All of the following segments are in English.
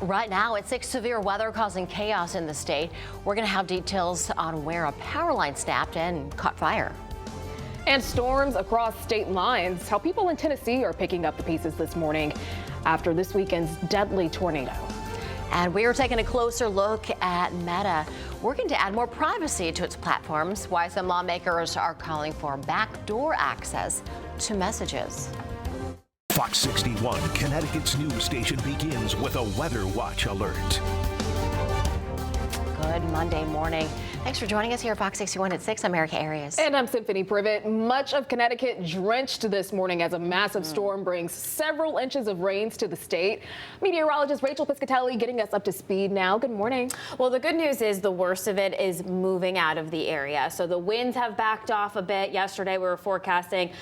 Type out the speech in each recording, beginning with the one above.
Right now, it's severe weather causing chaos in the state. We're going to have details on where a power line snapped and caught fire. And storms across state lines. How people in Tennessee are picking up the pieces this morning after this weekend's deadly tornado. And we are taking a closer look at Meta working to add more privacy to its platforms. Why some lawmakers are calling for backdoor access to messages. Fox 61, Connecticut's news station, begins with a Weather Watch alert. Good Monday morning. Thanks for joining us here at Fox 61 at 6. I'm Erica Arias. And I'm Symphony Privet. Much of Connecticut drenched this morning as a massive storm brings several inches of rains to the state. Meteorologist Rachel Piscatelli getting us up to speed now. Good morning. Well, the good news is the worst of it is moving out of the area. So the winds have backed off a bit. Yesterday we were forecasting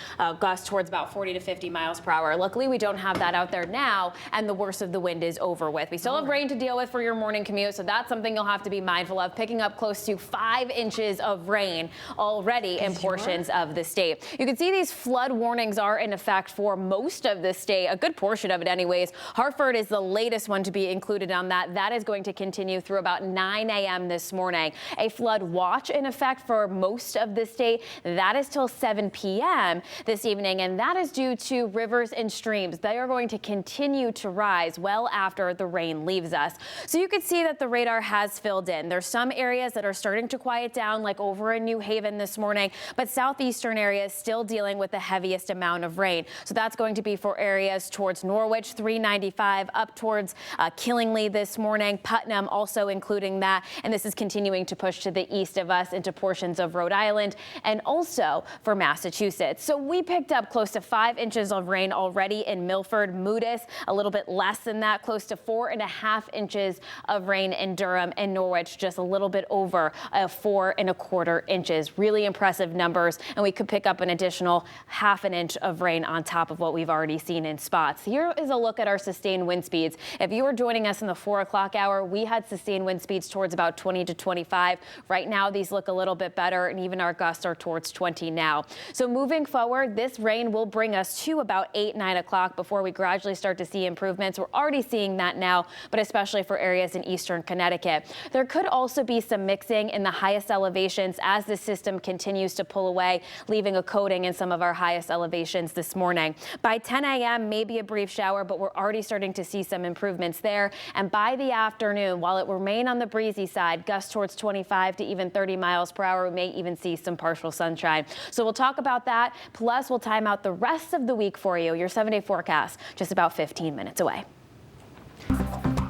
gusts towards about 40 to 50 miles per hour. Luckily, we don't have that out there now, and the worst of the wind is over with. We still have rain to deal with for your morning commute, so that's something you'll have to be mindful of, picking up close to 5 inches of rain already in portions of the state. You can see these flood warnings are in effect for most of the state, a good portion of it anyways. Hartford is the latest one to be included on that. That is going to continue through about 9 a.m. this morning. A flood watch in effect for most of the state. That is till 7 p.m. this evening, and that is due to rivers and streams. They are going to continue to rise well after the rain leaves us. So you can see that the radar has filled in. There's some areas that are starting to quiet down, like over in New Haven this morning, but southeastern areas still dealing with the heaviest amount of rain. So that's going to be for areas towards Norwich, 395, up towards Killingly this morning, Putnam also including that, and this is continuing to push to the east of us into portions of Rhode Island and also for Massachusetts. So we picked up close to 5 inches of rain already in Milford, Moodus, a little bit less than that, close to 4.5 inches of rain in Durham and Norwich, just a little bit over 4.25 inches. Really impressive numbers, and we could pick up an additional ½ inch of rain on top of what we've already seen in spots. Here is a look at our sustained wind speeds. If you were joining us in the 4 o'clock hour, we had sustained wind speeds towards about 20 to 25. Right now, these look a little bit better, and even our gusts are towards 20 now. So moving forward, this rain will bring us to about 8, 9 o'clock before we gradually start to see improvements. We're already seeing that now, but especially for areas in eastern Connecticut. There could also be some mixing in the highest elevations as the system continues to pull away, leaving a coating in some of our highest elevations this morning. By 10 a.m., maybe a brief shower, but we're already starting to see some improvements there. And by the afternoon, while it will remain on the breezy side, gusts towards 25 to even 30 miles per hour, we may even see some partial sunshine. So we'll talk about that. Plus, we'll time out the rest of the week for you. Your 7-day forecast, just about 15 minutes away.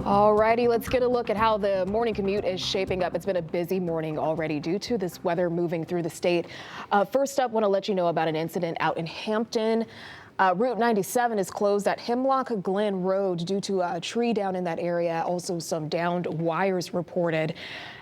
All righty, let's get a look at how the morning commute is shaping up. It's been a busy morning already due to this weather moving through the state. First up, want to let you know about an incident out in Hampton. Route 97 is closed at Hemlock Glen Road due to a tree down in that area. Also, some downed wires reported.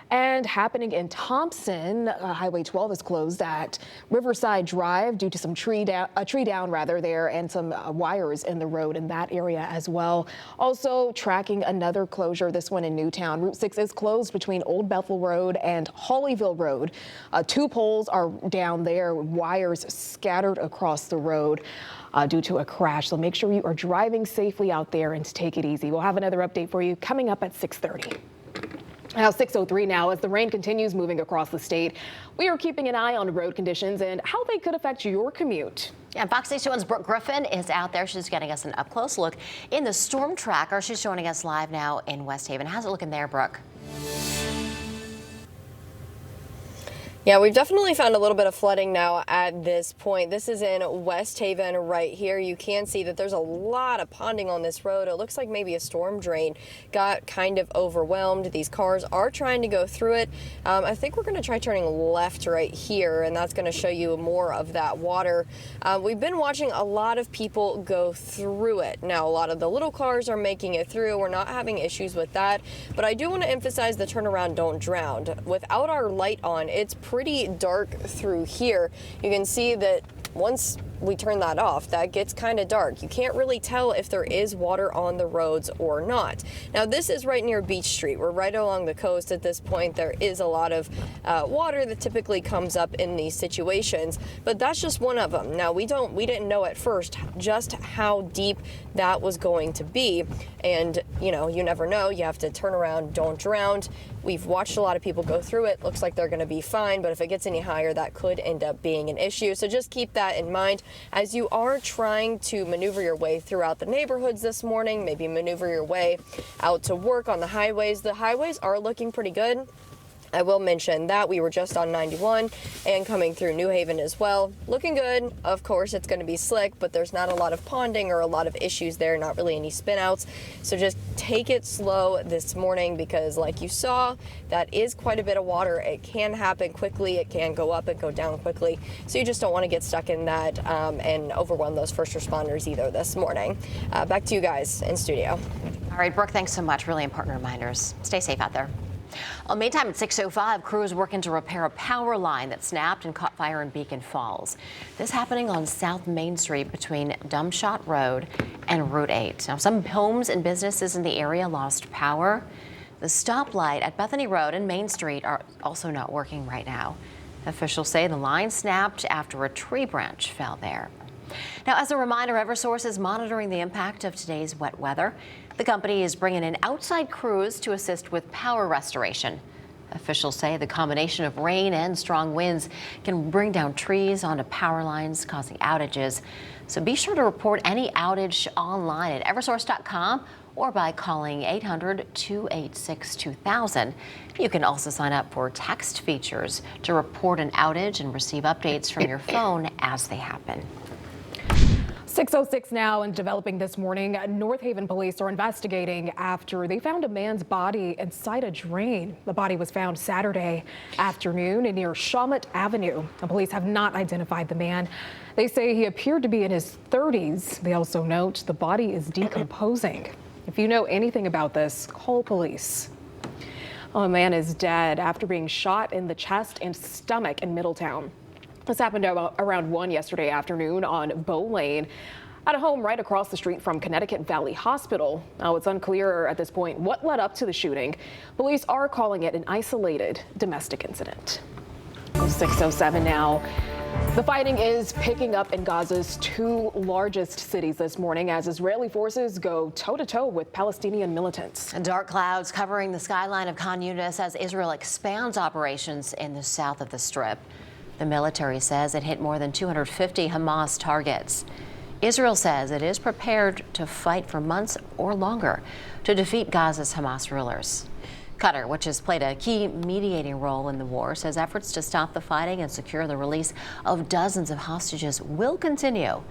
And happening in Thompson, Highway 12 is closed at Riverside Drive due to some tree down there, and some wires in the road in that area as well. Also tracking another closure, this one in Newtown. Route 6 is closed between Old Bethel Road and Hollyville Road. 2 poles are down there, wires scattered across the road due to a crash. So make sure you are driving safely out there and take it easy. We'll have another update for you coming up at 6:30. Now 6:03 now, as the rain continues moving across the state, we are keeping an eye on road conditions and how they could affect your commute. Yeah, Fox 61's Brooke Griffin is out there. She's getting us an up-close look in the storm tracker. She's joining us live now in West Haven. How's it looking there, Brooke? Yeah, we've definitely found a little bit of flooding now at this point. This is in West Haven right here. You can see that there's a lot of ponding on this road. It looks like maybe a storm drain got kind of overwhelmed. These cars are trying to go through it. I think we're going to try turning left right here, and that's going to show you more of that water. We've been watching a lot of people go through it. Now, a lot of the little cars are making it through. We're not having issues with that, but I do want to emphasize the turnaround, don't drown. Without our light on, it's pretty dark through here. You can see that once we turn that off, that gets kind of dark. You can't really tell if there is water on the roads or not. Now, this is right near Beach Street. We're right along the coast at this point. There is a lot of water that typically comes up in these situations, but that's just one of them. Now, we didn't know at first just how deep that was going to be, and you never know. You have to turn around, don't drown. We've watched a lot of people go through it. Looks like they're going to be fine, but if it gets any higher, that could end up being an issue. So just keep that in mind as you are trying to maneuver your way throughout the neighborhoods this morning, maybe maneuver your way out to work on the highways. The highways are looking pretty good. I will mention that we were just on 91 and coming through New Haven as well. Looking good. Of course, it's going to be slick, but there's not a lot of ponding or a lot of issues there, not really any spin outs. So just take it slow this morning because like you saw, that is quite a bit of water. It can happen quickly. It can go up and go down quickly. So you just don't want to get stuck in that and overwhelm those first responders either this morning. Back to you guys in studio. All right, Brooke, thanks so much. Really important reminders. Stay safe out there. Well, meantime, at 6:05, crews working to repair a power line that snapped and caught fire in Beacon Falls. This happening on South Main Street between Dumbshot Road and Route 8. Now, some homes and businesses in the area lost power. The stoplight at Bethany Road and Main Street are also not working right now. Officials say the line snapped after a tree branch fell there. Now, as a reminder, Eversource is monitoring the impact of today's wet weather. The company is bringing in outside crews to assist with power restoration. Officials say the combination of rain and strong winds can bring down trees onto power lines, causing outages. So be sure to report any outage online at eversource.com or by calling 800-286-2000. You can also sign up for text features to report an outage and receive updates from your phone as they happen. 6:06 now, and developing this morning, North Haven police are investigating after they found a man's body inside a drain. The body was found Saturday afternoon near Shawmut Avenue. The police have not identified the man. They say he appeared to be in his 30s. They also note the body is decomposing. If you know anything about this, call police. A man is dead after being shot in the chest and stomach in Middletown. This happened around 1 yesterday afternoon on Bow Lane at a home right across the street from Connecticut Valley Hospital. Now, it's unclear at this point what led up to the shooting. Police are calling it an isolated domestic incident. 6:07 now. The fighting is picking up in Gaza's two largest cities this morning as Israeli forces go toe-to-toe with Palestinian militants. Dark clouds covering the skyline of Khan Yunis as Israel expands operations in the south of the Strip. The military says it hit more than 250 Hamas targets. Israel says it is prepared to fight for months or longer to defeat Gaza's Hamas rulers. Qatar, which has played a key mediating role in the war, says efforts to stop the fighting and secure the release of dozens of hostages will continue.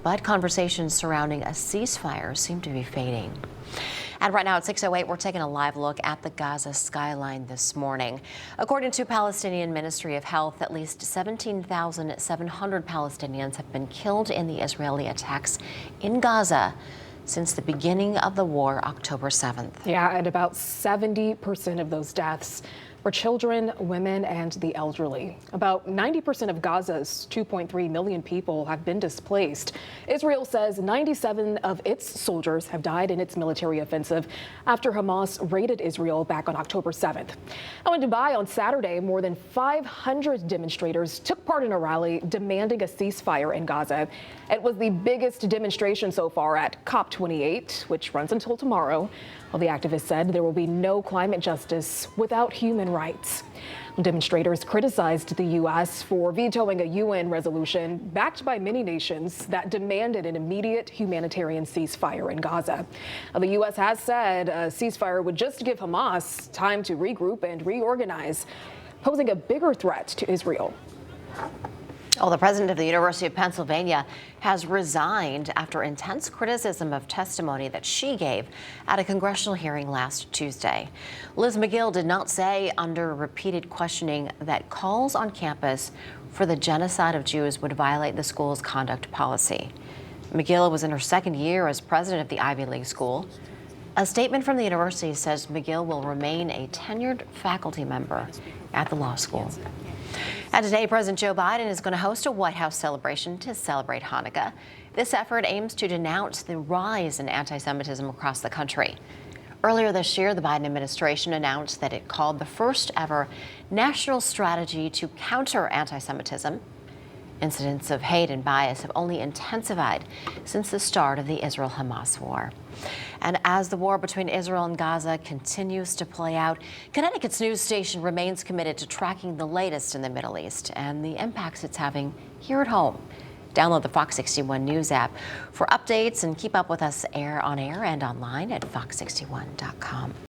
But conversations surrounding a ceasefire seem to be fading. And right now at 6:08, we're taking a live look at the Gaza skyline this morning. According to Palestinian Ministry of Health, at least 17,700 Palestinians have been killed in the Israeli attacks in Gaza since the beginning of the war, October 7th. Yeah, and about 70% of those deaths were children, women, and the elderly. About 90% of Gaza's 2.3 million people have been displaced. Israel says 97 of its soldiers have died in its military offensive after Hamas raided Israel back on October 7th. Now, in Dubai on Saturday, more than 500 demonstrators took part in a rally demanding a ceasefire in Gaza. It was the biggest demonstration so far at COP28, which runs until tomorrow. Well, the activists said there will be no climate justice without human rights. Demonstrators criticized the U.S. for vetoing a UN resolution backed by many nations that demanded an immediate humanitarian ceasefire in Gaza. Now, the U.S. has said a ceasefire would just give Hamas time to regroup and reorganize, posing a bigger threat to Israel. Well, the president of the University of Pennsylvania has resigned after intense criticism of testimony that she gave at a congressional hearing last Tuesday. Liz McGill did not say under repeated questioning that calls on campus for the genocide of Jews would violate the school's conduct policy. McGill was in her second year as president of the Ivy League school. A statement from the university says McGill will remain a tenured faculty member at the law school. And today, President Joe Biden is going to host a White House celebration to celebrate Hanukkah. This effort aims to denounce the rise in anti-Semitism across the country. Earlier this year, the Biden administration announced that it called the first ever national strategy to counter anti-Semitism. Incidents of hate and bias have only intensified since the start of the Israel-Hamas war. And as the war between Israel and Gaza continues to play out, Connecticut's news station remains committed to tracking the latest in the Middle East and the impacts it's having here at home. Download the Fox 61 News app for updates and keep up with us on air and online at fox61.com.